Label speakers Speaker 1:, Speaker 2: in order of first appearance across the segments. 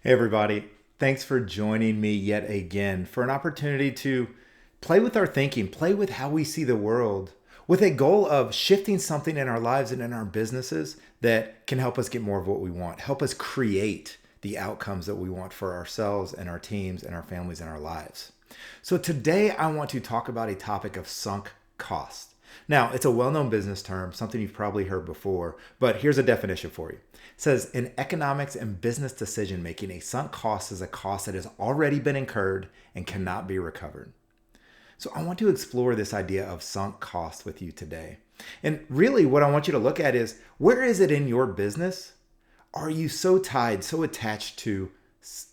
Speaker 1: Hey, everybody. Thanks for joining me yet again for an opportunity to play with our thinking, play with how we see the world, with a goal of shifting something in our lives and in our businesses that can help us get more of what we want, help us create the outcomes that we want for ourselves and our teams and our families and our lives. So, today I want to talk about a topic of sunk cost. Now, it's a well known business term, something you've probably heard before, but here's a definition for you. It says in economics and business decision making, a sunk cost is a cost that has already been incurred and cannot be recovered. So, I want to explore this idea of sunk cost with you today. And really, what I want you to look at is where is it in your business? Are you so tied, so attached to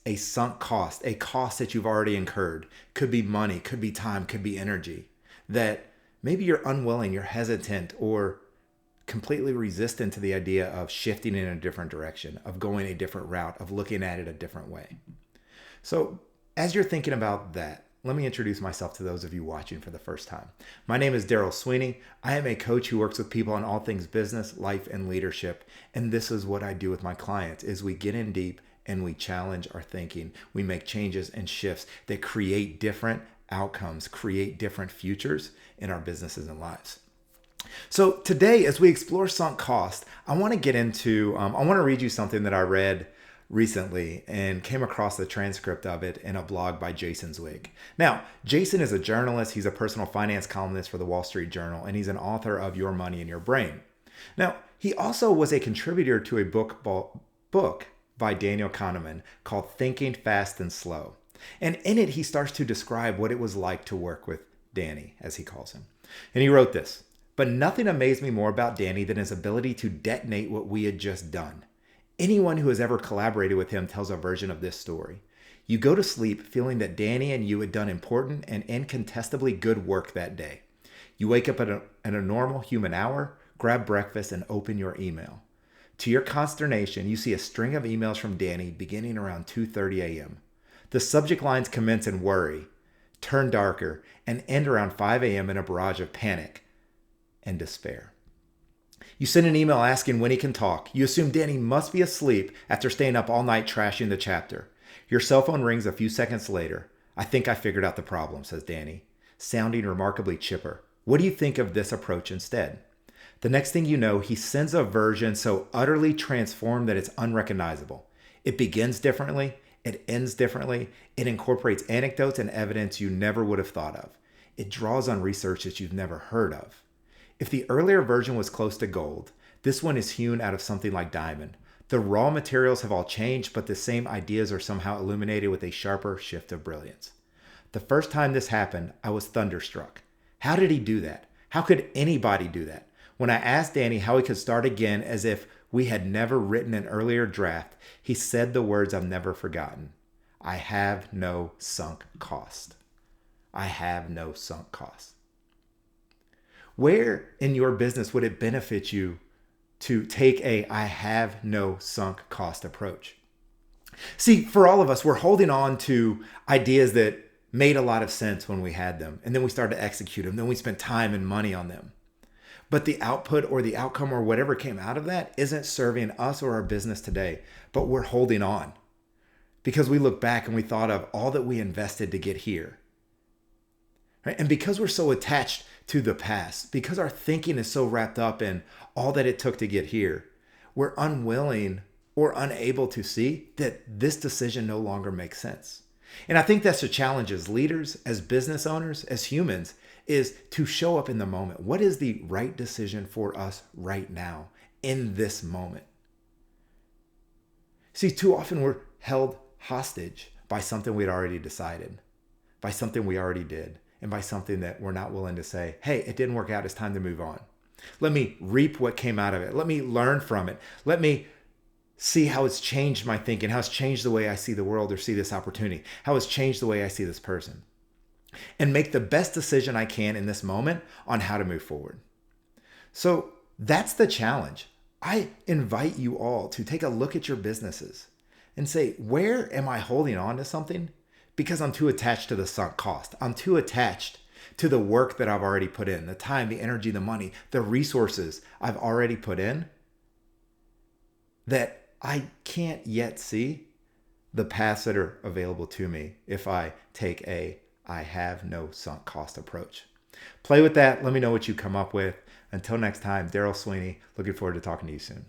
Speaker 1: a sunk cost, a cost that you've already incurred? Could be money, could be time, could be energy, that maybe you're unwilling, you're hesitant, or completely resistant to the idea of shifting in a different direction, of going a different route, of looking at it a different way. So, as you're thinking about that, let me introduce myself to those of you watching for the first time. My name is Daryl Sweeney. I am a coach who works with people on all things business, life, and leadership. And this is what I do with my clients is we get in deep and we challenge our thinking. We make changes and shifts that create different outcomes, create different futures in our businesses and lives. So today, as we explore sunk cost, I want to read you something that I read recently and came across the transcript of it in a blog by Jason Zweig. Now, Jason is a journalist. He's a personal finance columnist for the Wall Street Journal, and he's an author of Your Money in Your Brain. Now, he also was a contributor to a book by Daniel Kahneman called Thinking Fast and Slow. And in it, he starts to describe what it was like to work with Danny, as he calls him. And he wrote this: but nothing amazed me more about Danny than his ability to detonate what we had just done. Anyone who has ever collaborated with him tells a version of this story. You go to sleep feeling that Danny and you had done important and incontestably good work that day. You wake up at a normal human hour, grab breakfast, and open your email. To your consternation, you see a string of emails from Danny beginning around 2:30 a.m. The subject lines commence in worry, turn darker, and end around 5 a.m. in a barrage of panic and despair. You send an email asking when he can talk. You assume Danny must be asleep after staying up all night trashing the chapter. Your cell phone rings a few seconds later. I think I figured out the problem, says Danny, sounding remarkably chipper. What do you think of this approach instead? The next thing you know, he sends a version so utterly transformed that it's unrecognizable. It begins differently. It ends differently. It incorporates anecdotes and evidence you never would have thought of. It draws on research that you've never heard of. If the earlier version was close to gold, this one is hewn out of something like diamond. The raw materials have all changed, but the same ideas are somehow illuminated with a sharper shift of brilliance. The first time this happened, I was thunderstruck. How did he do that? How could anybody do that? When I asked Danny how he could start again as if we had never written an earlier draft, he said the words I've never forgotten. I have no sunk cost. I have no sunk cost. Where in your business would it benefit you to take a I have no sunk cost approach? See, for all of us, we're holding on to ideas that made a lot of sense when we had them, and then we started to execute them. Then we spent time and money on them. But the output or the outcome or whatever came out of that isn't serving us or our business today, but we're holding on because we look back and we thought of all that we invested to get here. Right? And because we're so attached to the past, because our thinking is so wrapped up in all that it took to get here, we're unwilling or unable to see that this decision no longer makes sense. And I think that's the challenge as leaders, as business owners, as humans, is to show up in the moment. What is the right decision for us right now in this moment? See, too often we're held hostage by something we'd already decided, by something we already did, and by something that we're not willing to say, hey, it didn't work out. It's time to move on. Let me reap what came out of it. Let me learn from it. Let me see how it's changed my thinking, how it's changed the way I see the world or see this opportunity, how it's changed the way I see this person, and make the best decision I can in this moment on how to move forward. So that's the challenge. I invite you all to take a look at your businesses and say, where am I holding on to something because I'm too attached to the sunk cost? I'm too attached to the work that I've already put in, the time, the energy, the money, the resources I've already put in, that I can't yet see the paths that are available to me if I take I have no sunk cost approach. Play with that. Let me know what you come up with. Until next time, Daryl Sweeney, looking forward to talking to you soon.